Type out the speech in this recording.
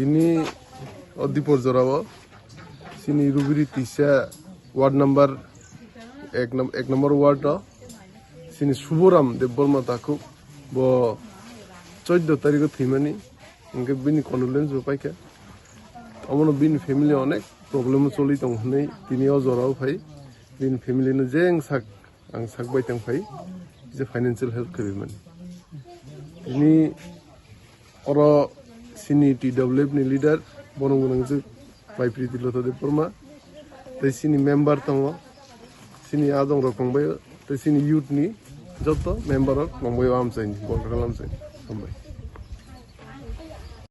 Sini Odipur Zorawa, sini Rubiri Tisha, ward number ek number ward na, sini Subram Deborma Takhuk, bo 14 তারিখ থিমানি, ইনকে বিনি condolence Chubaikha, আমনো বিন family অনেক problem চলি দং হनै তিনিও জরাও phi, বিন family no জেং সাক বাইতাং phi, যে financial help করিমানি। তিনি or sini TWF ni leader bonong bonong je bai priti loto de porma te sini member tongo sini adong rok pangbai te sini youth ni joto member rok pangbai am chain Barkathal am chain pangbai